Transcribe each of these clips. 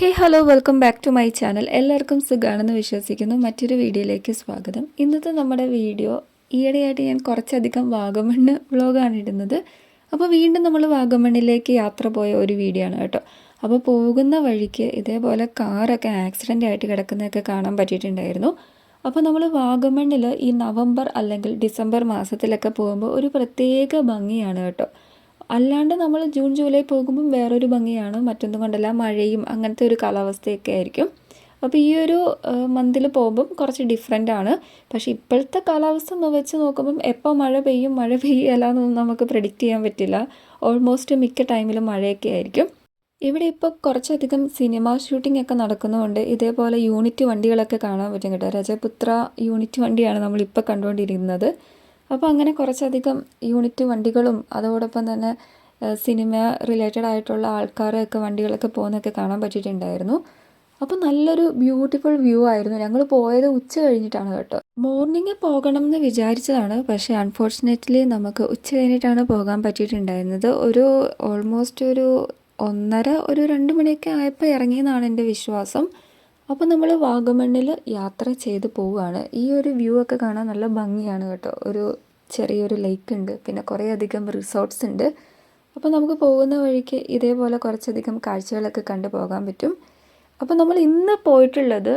Hey hello welcome back to my channel. എല്ലാവർക്കും സുഖമാണെന്ന് വിശ്വസിക്കുന്നു. മറ്റൊരു വീഡിയോയിലേക്ക് സ്വാഗതം. ഇന്നത്തെ നമ്മുടെ വീഡിയോ ഈയിടെയായിട്ട് ഞാൻ കുറച്ചധികം വാഗമണ്ണ് വ്ളോഗാണ് ഇടുന്നത്. അപ്പോൾ വീണ്ടും നമ്മൾ വാഗമണ്ണിലേക്ക് യാത്ര പോയ ഒരു വീഡിയോ ആണ് കേട്ടോ. അപ്പോൾ പോകുന്ന വഴിക്ക് ഇതേപോലെ കാറൊക്കെ ആക്സിഡൻ്റ് ആയിട്ട് കിടക്കുന്നതൊക്കെ കാണാൻ പറ്റിയിട്ടുണ്ടായിരുന്നു. അപ്പോൾ നമ്മൾ വാഗമണ്ണിൽ ഈ നവംബർ അല്ലെങ്കിൽ ഡിസംബർ മാസത്തിലൊക്കെ പോകുമ്പോൾ ഒരു പ്രത്യേക ഭംഗിയാണ് കേട്ടോ. അല്ലാണ്ട് നമ്മൾ ജൂൺ ജൂലൈ പോകുമ്പം വേറൊരു ഭംഗിയാണ്. മറ്റൊന്നും കൊണ്ടല്ല, മഴയും അങ്ങനത്തെ ഒരു കാലാവസ്ഥയൊക്കെ ആയിരിക്കും. അപ്പോൾ ഈ ഒരു മന്തിൽ പോകുമ്പം കുറച്ച് ഡിഫറെൻ്റ് ആണ്. പക്ഷേ ഇപ്പോഴത്തെ കാലാവസ്ഥ വെച്ച് നോക്കുമ്പം എപ്പോൾ മഴ പെയ്യും മഴ പെയ്യല്ല എന്നൊന്നും നമുക്ക് പ്രെഡിക്റ്റ് ചെയ്യാൻ പറ്റില്ല. ഓൾമോസ്റ്റ് മിക്ക ടൈമിലും മഴയൊക്കെ ആയിരിക്കും. ഇവിടെ ഇപ്പോൾ കുറച്ചധികം സിനിമ ഷൂട്ടിംഗ് ഒക്കെ നടക്കുന്നതുകൊണ്ട് ഇതേപോലെ യൂണിറ്റ് വണ്ടികളൊക്കെ കാണാൻ പറ്റും കേട്ടോ. രജപുത്ര യൂണിറ്റ് വണ്ടിയാണ് നമ്മളിപ്പോൾ കണ്ടുകൊണ്ടിരിക്കുന്നത്. അപ്പോൾ അങ്ങനെ കുറച്ചധികം യൂണിറ്റ് വണ്ടികളും അതോടൊപ്പം തന്നെ സിനിമ റിലേറ്റഡ് ആയിട്ടുള്ള ആൾക്കാരൊക്കെ വണ്ടികളൊക്കെ പോകുന്നതൊക്കെ കാണാൻ പറ്റിയിട്ടുണ്ടായിരുന്നു. അപ്പോൾ നല്ലൊരു ബ്യൂട്ടിഫുൾ വ്യൂ ആയിരുന്നു. ഞങ്ങൾ പോയത് ഉച്ച കഴിഞ്ഞിട്ടാണ് കേട്ടോ. മോർണിംഗ് പോകണം എന്ന് വിചാരിച്ചതാണ്, പക്ഷേ അൺഫോർച്ചുനേറ്റ്ലി നമുക്ക് ഉച്ച കഴിഞ്ഞിട്ടാണ് പോകാൻ പറ്റിയിട്ടുണ്ടായിരുന്നത്. ഓൾമോസ്റ്റ് ഒരു 1:30-2 മണിയൊക്കെ ആയപ്പോൾ ഇറങ്ങിയെന്നാണ് എൻ്റെ വിശ്വാസം. അപ്പോൾ നമ്മൾ വാഗമണ്ണിൽ യാത്ര ചെയ്ത് പോവുകയാണ്. ഈ ഒരു വ്യൂ ഒക്കെ കാണാൻ നല്ല ഭംഗിയാണ് കേട്ടോ. ഒരു ചെറിയൊരു ലേക്ക് ഉണ്ട്, പിന്നെ കുറേ അധികം റിസോർട്ട്സ് ഉണ്ട്. അപ്പോൾ നമുക്ക് പോകുന്ന വഴിക്ക് ഇതേപോലെ കുറച്ചധികം കാഴ്ചകളൊക്കെ കണ്ടു പോകാൻ പറ്റും. അപ്പോൾ നമ്മൾ ഇന്ന് പോയിട്ടുള്ളത്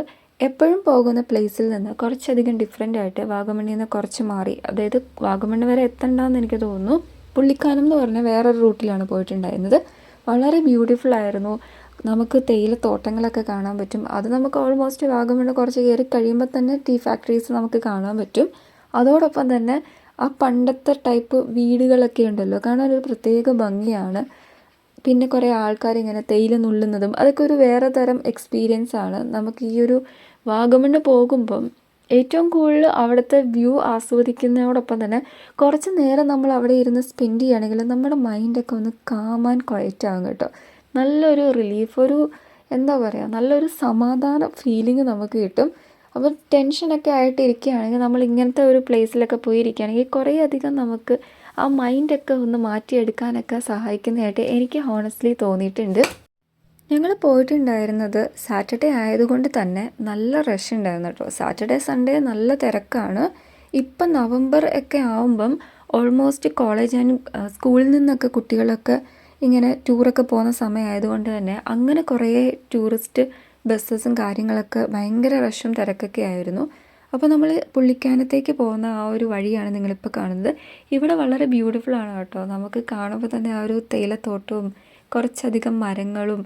എപ്പോഴും പോകുന്ന പ്ലേസിൽ നിന്ന് കുറച്ചധികം ഡിഫറെൻ്റ് ആയിട്ട് വാഗമണ്ണിൽ നിന്ന് കുറച്ച് മാറി, അതായത് വാഗമണ്ണ് വരെ എത്തണ്ടെന്ന് എനിക്ക് തോന്നുന്നു, പുള്ളിക്കാനം എന്ന് പറഞ്ഞ വേറൊരു റൂട്ടിലാണ് പോയിട്ടുണ്ടായിരുന്നത്. വളരെ ബ്യൂട്ടിഫുൾ ആയിരുന്നു. നമുക്ക് തേയിലത്തോട്ടങ്ങളൊക്കെ കാണാൻ പറ്റും. അത് നമുക്ക് ഓൾമോസ്റ്റ് വാഗമണ്ണ് കുറച്ച് കയറി കഴിയുമ്പോൾ തന്നെ ടീ ഫാക്ടറീസ് നമുക്ക് കാണാൻ പറ്റും. അതോടൊപ്പം തന്നെ ആ പണ്ടത്തെ ടൈപ്പ് വീടുകളൊക്കെ ഉണ്ടല്ലോ, കാണാൻ ഒരു പ്രത്യേക ഭംഗിയാണ്. പിന്നെ കുറേ ആൾക്കാരിങ്ങനെ തേയില നുള്ളുന്നതും അതൊക്കെ ഒരു വേറെ തരം എക്സ്പീരിയൻസ് ആണ്. നമുക്ക് ഈ ഒരു വാഗമണ്ണ് പോകുമ്പം ഏറ്റവും കൂടുതൽ അവിടുത്തെ വ്യൂ ആസ്വദിക്കുന്നതോടൊപ്പം തന്നെ കുറച്ച് നേരം നമ്മൾ അവിടെ ഇരുന്ന് സ്പെൻഡ് ചെയ്യുകയാണെങ്കിൽ നമ്മുടെ മൈൻഡൊക്കെ ഒന്ന് കാം ആൻഡ് ക്വയറ്റ് ആകും കേട്ടോ. നല്ലൊരു റിലീഫ്, എന്താ പറയുക, നല്ലൊരു സമാധാന ഫീലിംഗ് നമുക്ക് കിട്ടും. അപ്പോൾ ടെൻഷനൊക്കെ ആയിട്ട് ഇരിക്കുകയാണെങ്കിൽ നമ്മൾ ഇങ്ങനത്തെ ഒരു പ്ലേസിലൊക്കെ പോയി ഇരിക്കുകയാണെങ്കിൽ കുറേ അധികം നമുക്ക് ആ മൈൻഡൊക്കെ ഒന്ന് മാറ്റിയെടുക്കാനൊക്കെ സഹായിക്കുന്നതായിട്ട് എനിക്ക് ഹോണസ്റ്റ്ലി തോന്നിയിട്ടുണ്ട്. ഞങ്ങൾ പോയിട്ടുണ്ടായിരുന്നത് സാറ്റർഡേ ആയതുകൊണ്ട് തന്നെ നല്ല റഷ് ഉണ്ടായിരുന്നു കേട്ടോ. സാറ്റർഡേ സൺഡേ നല്ല തിരക്കാണ്. ഇപ്പം നവംബർ ഒക്കെ ആവുമ്പം ഓൾമോസ്റ്റ് കോളേജ് ആൻഡ് സ്കൂളിൽ നിന്നൊക്കെ കുട്ടികളൊക്കെ ഇങ്ങനെ ടൂറൊക്കെ പോകുന്ന സമയമായതുകൊണ്ട് തന്നെ അങ്ങനെ കുറേ ടൂറിസ്റ്റ് ബസ്സസും കാര്യങ്ങളൊക്കെ ഭയങ്കര റഷും തിരക്കൊക്കെ ആയിരുന്നു. അപ്പോൾ നമ്മൾ പുള്ളിക്കാനത്തേക്ക് പോകുന്ന ആ ഒരു വഴിയാണ് നിങ്ങളിപ്പോൾ കാണുന്നത്. ഇവിടെ വളരെ ബ്യൂട്ടിഫുള്ളാണ് കേട്ടോ. നമുക്ക് കാണുമ്പോൾ തന്നെ ആ ഒരു തേയിലത്തോട്ടവും കുറച്ചധികം മരങ്ങളും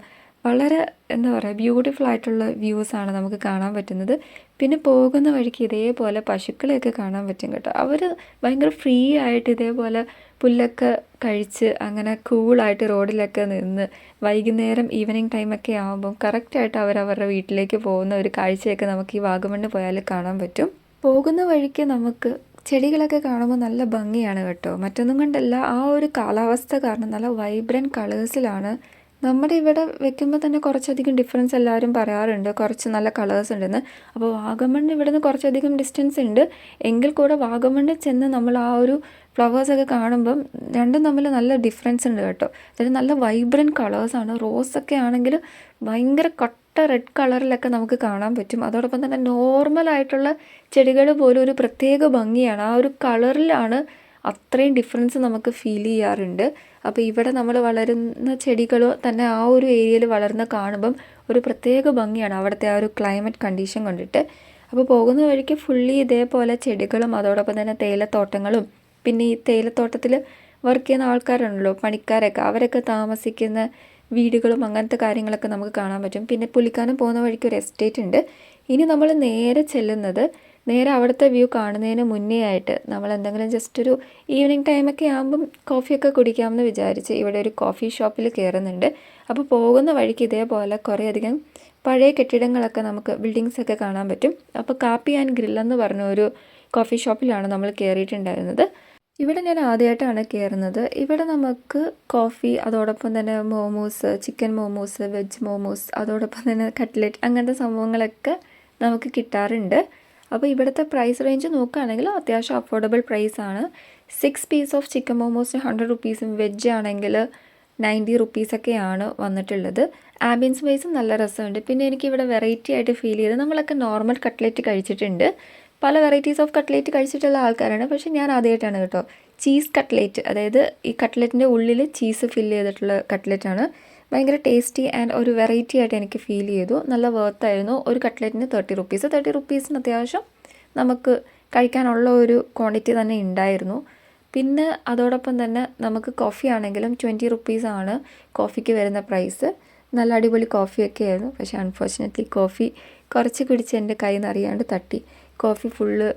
വളരെ എന്താ പറയുക ബ്യൂട്ടിഫുൾ ആയിട്ടുള്ള വ്യൂസാണ് നമുക്ക് കാണാൻ പറ്റുന്നത്. പിന്നെ പോകുന്ന വഴിക്ക് ഇതേപോലെ പശുക്കളെയൊക്കെ കാണാൻ പറ്റും കേട്ടോ. അവർ ഭയങ്കര ഫ്രീ ആയിട്ട് ഇതേപോലെ പുല്ലൊക്കെ കഴിച്ച് അങ്ങനെ കൂളായിട്ട് റോഡിലൊക്കെ നിന്ന് വൈകുന്നേരം ഈവനിങ് ടൈമൊക്കെ ആകുമ്പം കറക്റ്റായിട്ട് അവരവരുടെ വീട്ടിലേക്ക് പോകുന്ന ഒരു കാഴ്ചയൊക്കെ നമുക്ക് ഈ വാഗമണ്ണ് പോയാൽ കാണാൻ പറ്റും. പോകുന്ന വഴിക്ക് നമുക്ക് ചെടികളൊക്കെ കാണുമ്പോൾ നല്ല ഭംഗിയാണ് കേട്ടോ. മറ്റൊന്നും കൊണ്ടല്ല, ആ ഒരു കാലാവസ്ഥ കാരണം നല്ല വൈബ്രൻറ്റ് കളേഴ്സിലാണ്. നമ്മുടെ ഇവിടെ വെക്കുമ്പോൾ തന്നെ കുറച്ചധികം ഡിഫറൻസ് എല്ലാവരും പറയാറുണ്ട്, കുറച്ച് നല്ല കളേഴ്സ് ഉണ്ടെന്ന്. അപ്പോൾ വാഗമണ്ണ് ഇവിടെ നിന്ന് കുറച്ചധികം ഡിസ്റ്റൻസ് ഉണ്ട് എങ്കിൽ കൂടെ വാഗമണ്ണിൽ ചെന്ന് നമ്മൾ ആ ഒരു ഫ്ലവേഴ്സൊക്കെ കാണുമ്പം രണ്ടും തമ്മിൽ നല്ല ഡിഫറൻസ് ഉണ്ട് കേട്ടോ. അതായത് നല്ല വൈബ്രൻറ്റ് കളേഴ്സാണ്. റോസൊക്കെ ആണെങ്കിൽ ഭയങ്കര കട്ട റെഡ് കളറിലൊക്കെ നമുക്ക് കാണാൻ പറ്റും. അതോടൊപ്പം തന്നെ നോർമലായിട്ടുള്ള ചെടികൾ പോലും ഒരു പ്രത്യേക ഭംഗിയാണ്. ആ ഒരു കളറിലാണ് അത്രയും ഡിഫറൻസ് നമുക്ക് ഫീൽ ചെയ്യാറുണ്ട്. അപ്പോൾ ഇവിടെ നമ്മൾ വളരുന്ന ചെടികൾ തന്നെ ആ ഒരു ഏരിയയിൽ വളർന്ന് കാണുമ്പം ഒരു പ്രത്യേക ഭംഗിയാണ് അവിടുത്തെ ആ ഒരു ക്ലൈമറ്റ് കണ്ടീഷൻ കൊണ്ടിട്ട്. അപ്പോൾ പോകുന്ന വഴിക്ക് ഫുള്ളി ഇതേപോലെ ചെടികളും അതോടൊപ്പം തന്നെ തേയിലത്തോട്ടങ്ങളും, പിന്നെ ഈ തേയിലത്തോട്ടത്തിൽ വർക്ക് ചെയ്യുന്ന ആൾക്കാരുണ്ടല്ലോ, പണിക്കാരൊക്കെ, അവരൊക്കെ താമസിക്കുന്ന വീടുകളും അങ്ങനത്തെ കാര്യങ്ങളൊക്കെ നമുക്ക് കാണാൻ പറ്റും. പിന്നെ പുള്ളിക്കാനം പോകുന്ന വഴിക്ക് ഒരു എസ്റ്റേറ്റ് ഉണ്ട്. ഇനി നമ്മൾ നേരെ അവിടുത്തെ വ്യൂ കാണുന്നതിന് മുന്നേ ആയിട്ട് നമ്മൾ എന്തെങ്കിലും ജസ്റ്റ് ഒരു ഈവനിങ് ടൈമൊക്കെ ആകുമ്പം കോഫിയൊക്കെ കുടിക്കാമെന്ന് വിചാരിച്ച് ഇവിടെ ഒരു കോഫി ഷോപ്പിൽ കയറുന്നുണ്ട്. അപ്പോൾ പോകുന്ന വഴിക്ക് ഇതേപോലെ കുറേ അധികം പഴയ കെട്ടിടങ്ങളൊക്കെ നമുക്ക് ബിൽഡിങ്സൊക്കെ കാണാൻ പറ്റും. അപ്പോൾ കാപ്പി ആൻഡ് ഗ്രില്ലെന്ന് പറഞ്ഞ ഒരു കോഫി ഷോപ്പിലാണ് നമ്മൾ കയറിയിട്ടുണ്ടായിരുന്നത്. ഇവിടെ ഞാൻ ആദ്യമായിട്ടാണ് കയറുന്നത്. ഇവിടെ നമുക്ക് കോഫി, അതോടൊപ്പം തന്നെ മോമോസ്, ചിക്കൻ മോമോസ്, വെജ് മോമോസ്, അതോടൊപ്പം തന്നെ കട്ട്ലറ്റ്, അങ്ങനത്തെ സംഭവങ്ങളൊക്കെ നമുക്ക് കിട്ടാറുണ്ട്. അപ്പോൾ ഇവിടുത്തെ പ്രൈസ് റേഞ്ച് നോക്കുകയാണെങ്കിൽ അത്യാവശ്യം അഫോർഡബിൾ പ്രൈസാണ്. 6 പീസ് ഓഫ് ചിക്കൻ മോമോസിന് 100 റുപ്പീസും വെജ് ആണെങ്കിൽ 90 റുപ്പീസൊക്കെയാണ് വന്നിട്ടുള്ളത്. ആംബിയൻസ് വൈസും നല്ല രസമുണ്ട്. പിന്നെ എനിക്കിവിടെ വെറൈറ്റി ആയിട്ട് ഫീൽ ചെയ്ത്, നമ്മളൊക്കെ നോർമൽ കട്ട്ലേറ്റ് കഴിച്ചിട്ടുണ്ട്, പല വെറൈറ്റീസ് ഓഫ് കട്ട്ലേറ്റ് കഴിച്ചിട്ടുള്ള ആൾക്കാരാണ്. പക്ഷേ ഞാൻ ആദ്യമായിട്ടാണ് കേട്ടോ ചീസ് കട്ട്ലേറ്റ്, അതായത് ഈ കട്ട്ലേറ്റിൻ്റെ ഉള്ളിൽ ചീസ് ഫില്ല് ചെയ്തിട്ടുള്ള കട്ട്ലേറ്റാണ്. ഭയങ്കര ടേസ്റ്റി ആൻഡ് ഒരു വെറൈറ്റി ആയിട്ട് എനിക്ക് ഫീൽ ചെയ്തു. നല്ല വർത്തായിരുന്നു. ഒരു കട്ട്ലേറ്റിന് 30 റുപ്പീസിന് അത്യാവശ്യം നമുക്ക് കഴിക്കാനുള്ള ഒരു ക്വാണ്ടിറ്റി തന്നെ ഉണ്ടായിരുന്നു. പിന്നെ അതോടൊപ്പം തന്നെ നമുക്ക് കോഫി ആണെങ്കിലും 20 റുപ്പീസാണ് കോഫിക്ക് വരുന്ന പ്രൈസ്. നല്ല അടിപൊളി കോഫിയൊക്കെ ആയിരുന്നു. പക്ഷേ അൺഫോർച്ചുനേറ്റ്ലി കോഫി കുറച്ച് കുടിച്ച് എൻ്റെ കയ്യിൽ നിന്ന് അറിയാണ്ട് തട്ടി. കോഫി ഫുള്ള്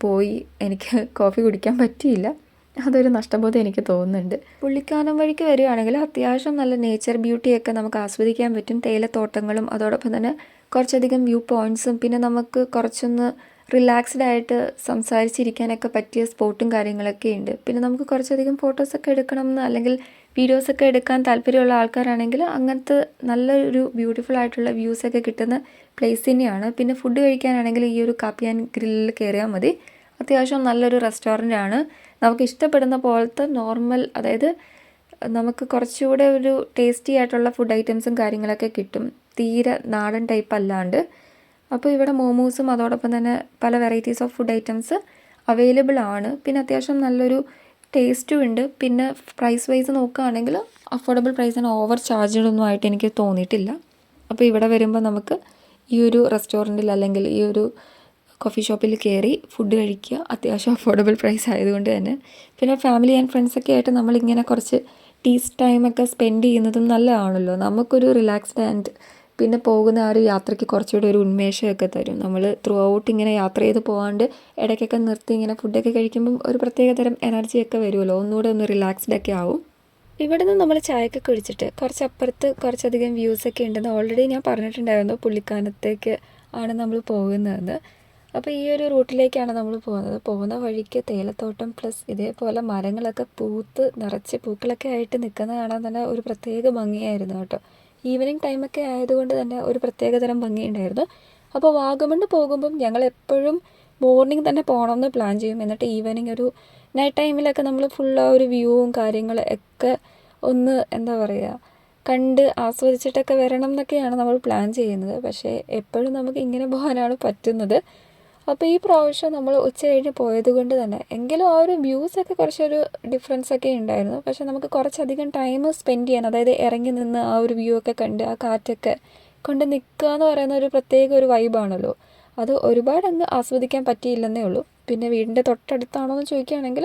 പോയി. എനിക്ക് കോഫി കുടിക്കാൻ പറ്റിയില്ല. അതൊരു നഷ്ടബോധം എനിക്ക് തോന്നുന്നുണ്ട്. പുള്ളിക്കാനം വഴിക്ക് വരികയാണെങ്കിൽ അത്യാവശ്യം നല്ല നേച്ചർ ബ്യൂട്ടിയൊക്കെ നമുക്ക് ആസ്വദിക്കാൻ പറ്റും. തേയിലത്തോട്ടങ്ങളും അതോടൊപ്പം തന്നെ കുറച്ചധികം വ്യൂ പോയിൻറ്റ്സും, പിന്നെ നമുക്ക് കുറച്ചൊന്ന് റിലാക്സ്ഡ് ആയിട്ട് സംസാരിച്ചിരിക്കാനൊക്കെ പറ്റിയ സ്പോട്ടും കാര്യങ്ങളൊക്കെ ഉണ്ട്. പിന്നെ നമുക്ക് കുറച്ചധികം ഫോട്ടോസൊക്കെ എടുക്കണം എന്ന് അല്ലെങ്കിൽ വീഡിയോസൊക്കെ എടുക്കാൻ താല്പര്യമുള്ള ആൾക്കാരാണെങ്കിൽ അങ്ങനത്തെ നല്ലൊരു ബ്യൂട്ടിഫുൾ ആയിട്ടുള്ള വ്യൂസൊക്കെ കിട്ടുന്ന പ്ലേസ് തന്നെയാണ്. പിന്നെ ഫുഡ് കഴിക്കാനാണെങ്കിൽ ഈ ഒരു കാപ്പി ആൻഡ് ഗ്രില്ലിൽ കയറിയാൽ മതി. അത്യാവശ്യം നല്ലൊരു റെസ്റ്റോറൻ്റ് ആണ്. നമുക്ക് ഇഷ്ടപ്പെടുന്ന പോലത്തെ നോർമൽ, അതായത് നമുക്ക് കുറച്ചുകൂടെ ഒരു ടേസ്റ്റി ആയിട്ടുള്ള ഫുഡ് ഐറ്റംസും കാര്യങ്ങളൊക്കെ കിട്ടും, തീരെ നാടൻ ടൈപ്പ് അല്ലാണ്ട്. അപ്പോൾ ഇവിടെ മോമോസും അതോടൊപ്പം തന്നെ പല varieties of food items available ആണ്. പിന്നെ അത്യാവശ്യം നല്ലൊരു ടേസ്റ്റും ഉണ്ട്. പിന്നെ പ്രൈസ് വൈസ് നോക്കുകയാണെങ്കിൽ അഫോർഡബിൾ പ്രൈസിന് ഓവർ ചാർജുകളൊന്നും ആയിട്ട് എനിക്ക് തോന്നിയിട്ടില്ല. അപ്പോൾ ഇവിടെ വരുമ്പോൾ നമുക്ക് ഈ ഒരു റെസ്റ്റോറൻറ്റിൽ അല്ലെങ്കിൽ ഈ ഒരു കോഫി ഷോപ്പിൽ കയറി ഫുഡ് കഴിക്കുക. അത്യാവശ്യം അഫോർഡബിൾ പ്രൈസ് ആയതുകൊണ്ട് തന്നെ. പിന്നെ ഫാമിലി ആൻഡ് ഫ്രണ്ട്സൊക്കെ ആയിട്ട് നമ്മളിങ്ങനെ കുറച്ച് ടീസ് ടൈമൊക്കെ സ്പെൻഡ് ചെയ്യുന്നതും നല്ലതാണല്ലോ. നമുക്കൊരു റിലാക്സ്ഡ് ആൻഡ് പിന്നെ പോകുന്ന ആ ഒരു യാത്രയ്ക്ക് കുറച്ചുകൂടി ഒരു ഉന്മേഷമൊക്കെ തരും. നമ്മൾ ത്രൂ ഔട്ട് ഇങ്ങനെ യാത്ര ചെയ്ത് പോകാണ്ട് ഇടയ്ക്കൊക്കെ നിർത്തി ഇങ്ങനെ ഫുഡൊക്കെ കഴിക്കുമ്പം ഒരു പ്രത്യേക തരം എനർജിയൊക്കെ വരുമല്ലോ, ഒന്നുകൂടെ ഒന്ന് റിലാക്സ്ഡ് ഒക്കെ ആവും. ഇവിടെ നിന്ന് നമ്മൾ ചായയൊക്കെ കുടിച്ചിട്ട് കുറച്ചപ്പുറത്ത് കുറച്ചധികം വ്യൂസൊക്കെ ഉണ്ടെന്ന് ഓൾറെഡി ഞാൻ പറഞ്ഞിട്ടുണ്ടായിരുന്നു. പുള്ളിക്കാനത്തേക്ക് ആണ് നമ്മൾ പോകുന്നതെന്ന്. അപ്പോൾ ഈ ഒരു റൂട്ടിലേക്കാണ് നമ്മൾ പോകുന്നത്. പോകുന്ന വഴിക്ക് തേയിലത്തോട്ടം പ്ലസ് ഇതേപോലെ മരങ്ങളൊക്കെ പൂത്ത് നിറച്ച് പൂക്കളൊക്കെ ആയിട്ട് നിൽക്കുന്നത് കാണാൻ തന്നെ ഒരു പ്രത്യേക ഭംഗിയായിരുന്നു കേട്ടോ. ഈവനിങ് ടൈമൊക്കെ ആയതുകൊണ്ട് തന്നെ ഒരു പ്രത്യേക തരം ഭംഗിയുണ്ടായിരുന്നു. അപ്പോൾ വാഗമണ് പോകുമ്പം ഞങ്ങൾ എപ്പോഴും മോർണിംഗ് തന്നെ പോകണമെന്ന് പ്ലാൻ ചെയ്യും. എന്നിട്ട് ഈവനിങ് ഒരു നൈറ്റ് ടൈമിലൊക്കെ നമ്മൾ ഫുൾ ആ ഒരു വ്യൂവും കാര്യങ്ങളും ഒക്കെ ഒന്ന് എന്താ പറയുക കണ്ട് ആസ്വദിച്ചിട്ടൊക്കെ വരണം എന്നൊക്കെയാണ് നമ്മൾ പ്ലാൻ ചെയ്യുന്നത്. പക്ഷേ എപ്പോഴും നമുക്ക് ഇങ്ങനെ പോകാനാണ് പറ്റുന്നത്. അപ്പോൾ ഈ പ്രാവശ്യം നമ്മൾ ഉച്ച കഴിഞ്ഞ് പോയത് കൊണ്ട് തന്നെ എങ്കിലും ആ ഒരു വ്യൂസൊക്കെ കുറച്ചൊരു ഡിഫറൻസ് ഒക്കെ ഉണ്ടായിരുന്നു. പക്ഷേ നമുക്ക് കുറച്ചധികം ടൈം സ്പെൻഡ് ചെയ്യാൻ, അതായത് ഇറങ്ങി നിന്ന് ആ ഒരു വ്യൂ ഒക്കെ കണ്ട് ആ കാറ്റൊക്കെ കൊണ്ട് നിൽക്കുക എന്ന് പറയുന്ന ഒരു പ്രത്യേക ഒരു വൈബാണല്ലോ. അത് ഒരുപാട് അങ്ങ് ആസ്വദിക്കാൻ പറ്റിയില്ലെന്നേ ഉള്ളൂ. പിന്നെ വീടിൻ്റെ തൊട്ടടുത്താണോ എന്ന് ചോദിക്കുകയാണെങ്കിൽ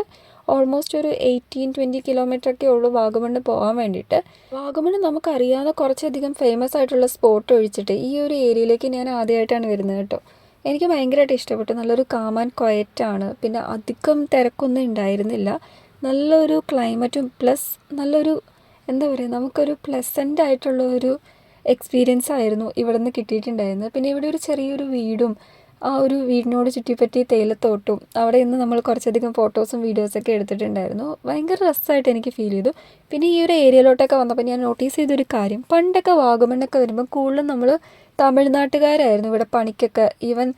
ഓൾമോസ്റ്റ് ഒരു 18-20 കിലോമീറ്ററൊക്കെ ഉള്ളൂ വാഗമണ് പോകാൻ വേണ്ടിയിട്ട്. വാഗമണ് നമുക്കറിയാവുന്ന കുറച്ചധികം ഫേമസ് ആയിട്ടുള്ള സ്പോട്ട് ഒഴിച്ചിട്ട് ഈ ഒരു ഏരിയയിലേക്ക് ഞാൻ ആദ്യമായിട്ടാണ് വരുന്നത് കേട്ടോ. എനിക്ക് ഭയങ്കരമായിട്ട് ഇഷ്ടപ്പെട്ടു. നല്ലൊരു കാം ആൻഡ് ക്വയറ്റാണ്. പിന്നെ അധികം തിരക്കൊന്നും ഉണ്ടായിരുന്നില്ല. നല്ലൊരു ക്ലൈമറ്റും പ്ലസ് നല്ലൊരു എന്താ പറയുക നമുക്കൊരു പ്ലസൻ്റ് ആയിട്ടുള്ള ഒരു എക്സ്പീരിയൻസ് ആയിരുന്നു ഇവിടെ നിന്ന് കിട്ടിയിട്ടുണ്ടായിരുന്നത്. പിന്നെ ഇവിടെ ഒരു ചെറിയൊരു വീടും ആ ഒരു വീടിനോട് ചുറ്റിപ്പറ്റി തേയിലത്തോട്ടും അവിടെ നിന്ന് നമ്മൾ കുറച്ചധികം ഫോട്ടോസും വീഡിയോസൊക്കെ എടുത്തിട്ടുണ്ടായിരുന്നു. ഭയങ്കര രസമായിട്ട് എനിക്ക് ഫീൽ ചെയ്തു. പിന്നെ ഈ ഒരു ഏരിയയിലോട്ടൊക്കെ വന്നപ്പോൾ ഞാൻ നോട്ടീസ് ചെയ്തൊരു കാര്യം, പണ്ടൊക്കെ വാഗമണ്ണൊക്കെ വരുമ്പോൾ കൂടുതലും നമ്മൾ തമിഴ്നാട്ടുകാരായിരുന്നു ഇവിടെ പണിക്കൊക്കെ. ഈവൻ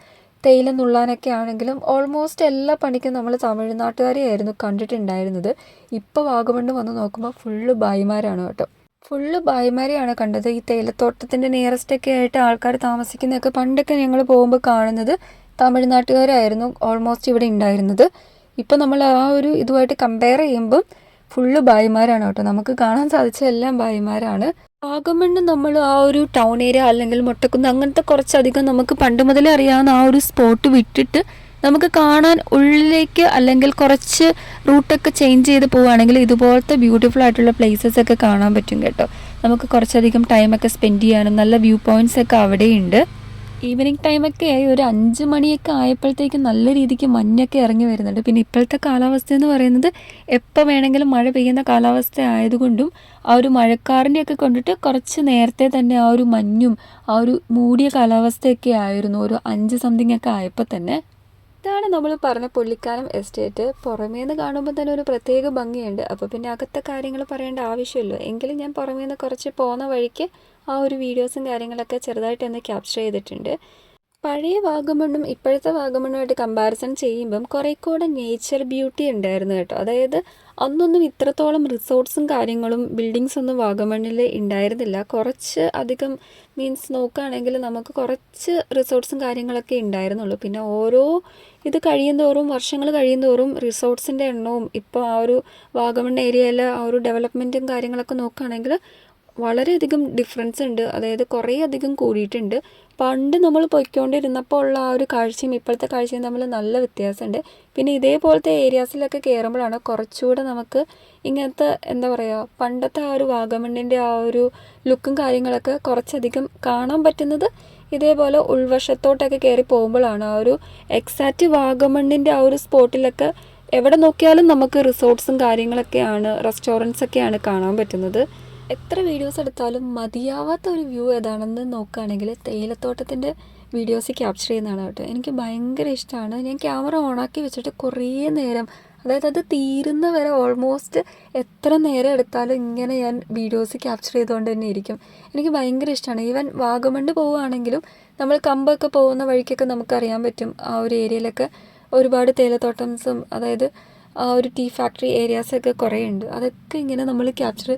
തേയില നുള്ളാനൊക്കെ ആണെങ്കിലും ഓൾമോസ്റ്റ് എല്ലാ പണിക്കും നമ്മൾ തമിഴ്നാട്ടുകാരെയായിരുന്നു കണ്ടിട്ടുണ്ടായിരുന്നത്. ഇപ്പോൾ വാഗമണ്ണ് വന്ന് നോക്കുമ്പോൾ ഫുള്ള് ഭായിമാരാണ് കേട്ടോ. ഫുള്ള് ഭായിമാരെയാണ് കണ്ടത്. ഈ തേയിലത്തോട്ടത്തിൻ്റെ നിയറസ്റ്റൊക്കെ ആയിട്ട് ആൾക്കാർ താമസിക്കുന്നതൊക്കെ പണ്ടൊക്കെ ഞങ്ങൾ പോകുമ്പോൾ കാണുന്നത് തമിഴ്നാട്ടുകാരായിരുന്നു ഓൾമോസ്റ്റ് ഇവിടെ ഉണ്ടായിരുന്നത്. ഇപ്പോൾ നമ്മൾ ആ ഒരു ഇതുമായിട്ട് കമ്പയർ ചെയ്യുമ്പം ഫുള്ള് ഭായിമാരാണ് കേട്ടോ. നമുക്ക് കാണാൻ സാധിച്ച എല്ലാം ഭായിമാരാണ്. വാഗമണ്ണ് നമ്മൾ ആ ഒരു ടൗൺ ഏരിയ അല്ലെങ്കിൽ മൊട്ടക്കുന്ന് അങ്ങനത്തെ കുറച്ചധികം നമുക്ക് പണ്ട് മുതലേ അറിയാവുന്ന ആ ഒരു സ്പോട്ട് വിട്ടിട്ട് നമുക്ക് കാണാൻ ഉള്ളിലേക്ക് അല്ലെങ്കിൽ കുറച്ച് റൂട്ടൊക്കെ ചേഞ്ച് ചെയ്ത് പോവുകയാണെങ്കിൽ ഇതുപോലത്തെ ബ്യൂട്ടിഫുൾ ആയിട്ടുള്ള പ്ലേസസ് ഒക്കെ കാണാൻ പറ്റും കേട്ടോ. നമുക്ക് കുറച്ചധികം ടൈമൊക്കെ സ്പെൻഡ് ചെയ്യാനും നല്ല വ്യൂ പോയിൻറ്റ്സ് ഒക്കെ അവിടെയുണ്ട്. ഈവനിങ് ടൈമൊക്കെ ആയി ഒരു 5 മണിയൊക്കെ ആയപ്പോഴത്തേക്കും നല്ല രീതിക്ക് മഞ്ഞൊക്കെ ഇറങ്ങി വരുന്നുണ്ട്. പിന്നെ ഇപ്പോഴത്തെ കാലാവസ്ഥ എന്ന് പറയുന്നത് എപ്പോൾ വേണമെങ്കിലും മഴ പെയ്യുന്ന കാലാവസ്ഥ ആയതുകൊണ്ടും ആ ഒരു മഴക്കാറിൻ്റെയൊക്കെ കൊണ്ടിട്ട് കുറച്ച് നേരത്തെ തന്നെ ആ ഒരു മഞ്ഞും ആ ഒരു മൂടിയ കാലാവസ്ഥയൊക്കെ ആയിരുന്നു ഒരു 5 സംതിങ് ഒക്കെ ആയപ്പോൾ തന്നെ. ഇതാണ് നമ്മൾ പറഞ്ഞ പുള്ളിക്കാനം എസ്റ്റേറ്റ്. പുറമേന്ന് കാണുമ്പോൾ തന്നെ ഒരു പ്രത്യേക ഭംഗിയുണ്ട്. അപ്പോൾ പിന്നെ അകത്തെ കാര്യങ്ങൾ പറയേണ്ട ആവശ്യമില്ല. എങ്കിലും ഞാൻ പുറമേന്ന് കുറച്ച് പോകുന്ന വഴിക്ക് ആ ഒരു വീഡിയോസും കാര്യങ്ങളൊക്കെ ചെറുതായിട്ടൊന്ന് ക്യാപ്ചർ ചെയ്തിട്ടുണ്ട്. പഴയ വാഗമണ്ണും ഇപ്പോഴത്തെ വാഗമണ്ണുമായിട്ട് കമ്പാരിസൺ ചെയ്യുമ്പം കുറേ കൂടെ നേച്ചർ ബ്യൂട്ടി ഉണ്ടായിരുന്നു കേട്ടോ. അതായത് അന്നൊന്നും ഇത്രത്തോളം റിസോർട്ട്സും കാര്യങ്ങളും ബിൽഡിങ്സൊന്നും വാഗമണ്ണിൽ ഉണ്ടായിരുന്നില്ല. കുറച്ച് അധികം മീൻസ് നോക്കുകയാണെങ്കിൽ നമുക്ക് കുറച്ച് റിസോർട്ട്സും കാര്യങ്ങളൊക്കെ ഉണ്ടായിരുന്നുള്ളൂ. പിന്നെ ഓരോ ഇത് കഴിയുന്തോറും വർഷങ്ങൾ കഴിയുന്തോറും റിസോർട്ട്സിൻ്റെ എണ്ണവും ഇപ്പോൾ ആ ഒരു വാഗമൺ ഏരിയയിലെ ആ ഒരു ഡെവലപ്മെൻറ്റും കാര്യങ്ങളൊക്കെ നോക്കുകയാണെങ്കിൽ വളരെയധികം ഡിഫറൻസ് ഉണ്ട്. അതായത് കുറേ അധികം കൂടിയിട്ടുണ്ട്. പണ്ട് നമ്മൾ പൊയ്ക്കൊണ്ടിരുന്നപ്പോൾ ഉള്ള ആ ഒരു കാഴ്ചയും ഇപ്പോഴത്തെ കാഴ്ചയും തമ്മിൽ നല്ല വ്യത്യാസമുണ്ട്. പിന്നെ ഇതേപോലത്തെ ഏരിയാസിലൊക്കെ കയറുമ്പോഴാണ് കുറച്ചുകൂടെ നമുക്ക് ഇങ്ങനത്തെ എന്താ പറയുക പണ്ടത്തെ ആ ഒരു വാഗമണ്ണിൻ്റെ ആ ഒരു ലുക്കും കാര്യങ്ങളൊക്കെ കുറച്ചധികം കാണാൻ പറ്റുന്നത്. ഇതേപോലെ ഉൾവശത്തോട്ടൊക്കെ കയറി പോകുമ്പോഴാണ് ആ ഒരു എക്സാക്റ്റ് വാഗമണ്ണിൻ്റെ ആ ഒരു സ്പോട്ടിലൊക്കെ എവിടെ നോക്കിയാലും നമുക്ക് റിസോർട്ട്സും കാര്യങ്ങളൊക്കെയാണ് റെസ്റ്റോറൻറ്റ്സൊക്കെയാണ് കാണാൻ പറ്റുന്നത്. എത്ര വീഡിയോസ് എടുത്താലും മതിയാവാത്ത ഒരു വ്യൂ ഏതാണെന്ന് നോക്കുകയാണെങ്കിൽ തേയിലത്തോട്ടത്തിൻ്റെ വീഡിയോസ് ക്യാപ്ചർ ചെയ്യുന്നതാണ് കേട്ടോ. എനിക്ക് ഭയങ്കര ഇഷ്ടമാണ്. ഞാൻ ക്യാമറ ഓണാക്കി വെച്ചിട്ട് കുറേ നേരം, അതായത് അത് തീരുന്ന വരെ ഓൾമോസ്റ്റ് എത്ര നേരം എടുത്താലും ഇങ്ങനെ ഞാൻ വീഡിയോസ് ക്യാപ്ചർ ചെയ്തുകൊണ്ട് തന്നെ ഇരിക്കും. എനിക്ക് ഭയങ്കര ഇഷ്ടമാണ്. ഈവൻ വാഗമണ്ണ് പോവുകയാണെങ്കിലും നമ്മൾ കമ്പൊക്കെ പോകുന്ന വഴിക്കൊക്കെ നമുക്കറിയാൻ പറ്റും ആ ഒരു ഏരിയയിലൊക്കെ ഒരുപാട് തേയിലത്തോട്ടംസും അതായത് ആ ഒരു ടീ ഫാക്ടറി ഏരിയാസൊക്കെ കുറേ ഉണ്ട്. അതൊക്കെ ഇങ്ങനെ നമ്മൾ ക്യാപ്ചർ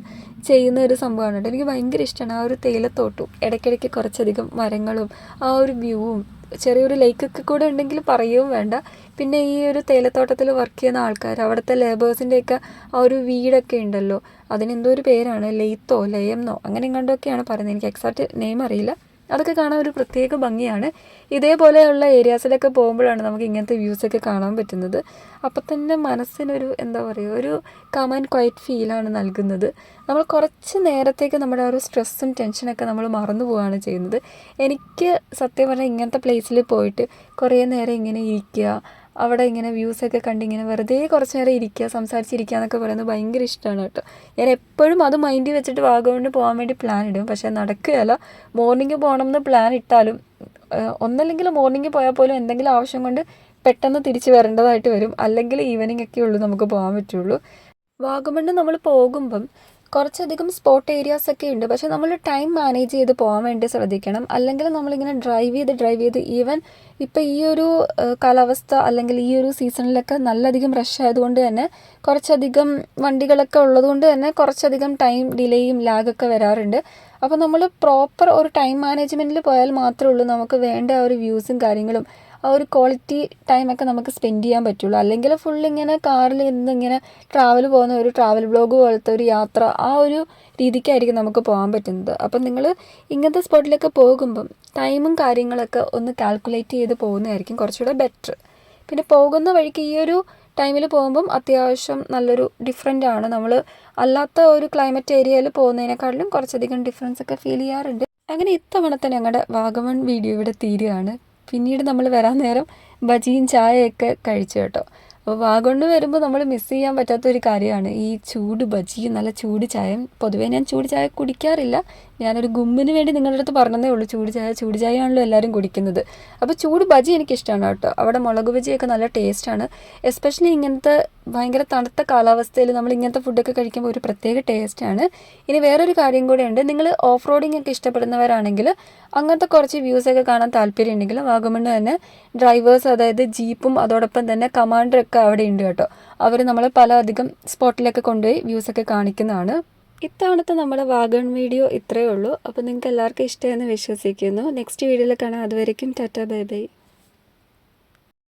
ചെയ്യുന്ന ഒരു സംഭവമാണ് കേട്ടോ. എനിക്ക് ഭയങ്കര ഇഷ്ടമാണ് ആ ഒരു തേയിലത്തോട്ടവും ഇടയ്ക്കിടയ്ക്ക് കുറച്ചധികം മരങ്ങളും ആ ഒരു വ്യൂവും ചെറിയൊരു ലേക്കൊക്കെ കൂടെ ഉണ്ടെങ്കിൽ പറയുകയും വേണ്ട. പിന്നെ ഈ ഒരു തേയിലത്തോട്ടത്തിൽ വർക്ക് ചെയ്യുന്ന ആൾക്കാർ അവിടുത്തെ ലേബേഴ്സിൻ്റെയൊക്കെ ആ ഒരു വീടൊക്കെ ഉണ്ടല്ലോ, അതിനെന്തോ ഒരു പേരാണ്, ലെയ്ത്തോ ലയംന്നോ അങ്ങനെ എങ്ങാണ്ടൊക്കെയാണ് പറയുന്നത്. എനിക്ക് എക്സാക്റ്റ് നെയിം അറിയില്ല. അതൊക്കെ കാണാൻ ഒരു പ്രത്യേക ഭംഗിയാണ്. ഇതേപോലെയുള്ള ഏരിയാസിലൊക്കെ പോകുമ്പോഴാണ് നമുക്ക് ഇങ്ങനത്തെ വ്യൂസൊക്കെ കാണാൻ പറ്റുന്നത്. അപ്പം തന്നെ മനസ്സിനൊരു എന്താ പറയുക ഒരു കാം ആൻഡ് ക്വയറ്റ് ഫീലാണ് നൽകുന്നത്. നമ്മൾ കുറച്ച് നേരത്തേക്ക് നമ്മുടെ ആ ഒരു സ്ട്രെസ്സും ടെൻഷനൊക്കെ നമ്മൾ മറന്നു പോവുകയാണ് ചെയ്യുന്നത്. എനിക്ക് സത്യം പറഞ്ഞാൽ ഇങ്ങനത്തെ പ്ലേസിൽ പോയിട്ട് കുറേ നേരം ഇങ്ങനെ ഇരിക്കുക, അവിടെ ഇങ്ങനെ വ്യൂസൊക്കെ കണ്ടിങ്ങനെ വെറുതെ കുറച്ച് നേരം ഇരിക്കുക, സംസാരിച്ചിരിക്കുക എന്നൊക്കെ പറയുന്നത് ഭയങ്കര ഇഷ്ടമാണ് കേട്ടോ. ഞാൻ എപ്പോഴും അത് മൈൻഡിൽ വെച്ചിട്ട് വാഗമണ്ണിന് പോകാൻ വേണ്ടി പ്ലാൻ ഇടും. പക്ഷേ നടക്കുകയല്ല. മോർണിംഗ് പോകണം എന്ന് പ്ലാൻ ഇട്ടാലും ഒന്നല്ലെങ്കിൽ മോർണിംഗ് പോയാൽ പോലും എന്തെങ്കിലും ആവശ്യം കൊണ്ട് പെട്ടെന്ന് തിരിച്ച് വരേണ്ടതായിട്ട് വരും. അല്ലെങ്കിൽ ഈവനിങ് ഒക്കെ ഉള്ളൂ നമുക്ക് പോകാൻ പറ്റുള്ളൂ. വാഗമണ്ണ് നമ്മൾ പോകുമ്പം കുറച്ചധികം സ്പോട്ട് ഏരിയാസൊക്കെ ഉണ്ട്. പക്ഷേ നമ്മൾ ടൈം മാനേജ് ചെയ്ത് പോകാൻ വേണ്ടി ശ്രദ്ധിക്കണം. അല്ലെങ്കിൽ നമ്മളിങ്ങനെ ഡ്രൈവ് ചെയ്ത് ഈവൻ ഇപ്പോൾ ഈ ഒരു കാലാവസ്ഥ അല്ലെങ്കിൽ ഈ ഒരു സീസണിലൊക്കെ നല്ലധികം റഷ് ആയതുകൊണ്ട് തന്നെ കുറച്ചധികം വണ്ടികളൊക്കെ ഉള്ളതുകൊണ്ട് തന്നെ കുറച്ചധികം ടൈം ഡിലേയും ലാഗൊക്കെ വരാറുണ്ട്. അപ്പോൾ നമ്മൾ പ്രോപ്പർ ഒരു ടൈം മാനേജ്മെൻറ്റിൽ പോയാൽ മാത്രമേ ഉള്ളൂ നമുക്ക് വേണ്ട ആ ഒരു വ്യൂസും കാര്യങ്ങളും ആ ഒരു ക്വാളിറ്റി ടൈമൊക്കെ നമുക്ക് സ്പെൻഡ് ചെയ്യാൻ പറ്റുള്ളൂ. അല്ലെങ്കിൽ ഫുള്ളിങ്ങനെ കാറിൽ ഇങ്ങനെ ട്രാവൽ പോകുന്ന ഒരു ട്രാവൽ ബ്ലോഗ് പോലത്തെ ഒരു യാത്ര ആ ഒരു രീതിക്കായിരിക്കും നമുക്ക് പോകാൻ പറ്റുന്നത്. അപ്പം നിങ്ങൾ ഇങ്ങനത്തെ സ്പോട്ടിലൊക്കെ പോകുമ്പം ടൈമും കാര്യങ്ങളൊക്കെ ഒന്ന് കാൽക്കുലേറ്റ് ചെയ്ത് പോകുന്നതായിരിക്കും കുറച്ചുകൂടെ ബെറ്റർ. പിന്നെ പോകുന്ന വഴിക്ക് ഈ ഒരു ടൈമിൽ പോകുമ്പം അത്യാവശ്യം നല്ലൊരു ഡിഫറെൻ്റ് ആണ്. നമ്മൾ അല്ലാത്ത ഒരു ക്ലൈമറ്റ് ഏരിയയിൽ പോകുന്നതിനേക്കാളും കുറച്ചധികം ഡിഫറൻസ് ഒക്കെ ഫീൽ ചെയ്യാറുണ്ട്. അങ്ങനെ ഇത്തവണത്തെ ഞങ്ങളുടെ വാഗമൺ വീഡിയോ ഇവിടെ തീരുകയാണ്. പിന്നീട് നമ്മൾ വരാൻ നേരം ബജിയും ചായയൊക്കെ കഴിച്ചു കേട്ടോ. അപ്പോൾ വാഗമണ്ണ് വരുമ്പോൾ നമ്മൾ മിസ് ചെയ്യാൻ പറ്റാത്തൊരു കാര്യമാണ് ഈ ചൂട് ബജിയും നല്ല ചൂട് ചായയും. പൊതുവേ ഞാൻ ചൂട് ചായ കുടിക്കാറില്ല. ഞാനൊരു ഗുമ്മിന് വേണ്ടി നിങ്ങളുടെ അടുത്ത് പറഞ്ഞതേ ഉള്ളൂ. ചൂട് ചായയാണല്ലോ എല്ലാവരും കുടിക്കുന്നത്. അപ്പോൾ ചൂട് ബജി എനിക്കിഷ്ടമാണ് കേട്ടോ. അവിടെ മുളക് ബജിയൊക്കെ നല്ല ടേസ്റ്റാണ്. എസ്പെഷ്യലി ഇങ്ങനത്തെ ഭയങ്കര തണുത്ത കാലാവസ്ഥയിൽ നമ്മൾ ഇങ്ങനത്തെ ഫുഡൊക്കെ കഴിക്കുമ്പോൾ ഒരു പ്രത്യേക ടേസ്റ്റാണ്. ഇനി വേറൊരു കാര്യം കൂടെ ഉണ്ട്. നിങ്ങൾ ഓഫ് റോഡിംഗ് ഒക്കെ ഇഷ്ടപ്പെടുന്നവരാണെങ്കിൽ അങ്ങനത്തെ കുറച്ച് വ്യൂസൊക്കെ കാണാൻ താല്പര്യം ഉണ്ടെങ്കിൽ വാഗമണ്ണ് തന്നെ ഡ്രൈവേഴ്സ് അതായത് ജീപ്പും അതോടൊപ്പം തന്നെ കമാൻഡറൊക്കെ അവിടെ ഉണ്ട് കേട്ടോ. അവർ നമ്മളെ പല അധികം സ്പോട്ടിലൊക്കെ കൊണ്ടുപോയി വ്യൂസൊക്കെ കാണിക്കുന്നതാണ്. ഇത്തവണത്തെ നമ്മുടെ വാഗമൺ വീഡിയോ ഇത്രയേ ഉള്ളൂ. അപ്പോൾ നിങ്ങൾക്ക് എല്ലാവർക്കും ഇഷ്ടമെന്ന് വിശ്വസിക്കുന്നു. നെക്സ്റ്റ് വീഡിയോയിൽ കാണാം. അതുവരേക്കും ടാറ്റ ബൈ ബൈ.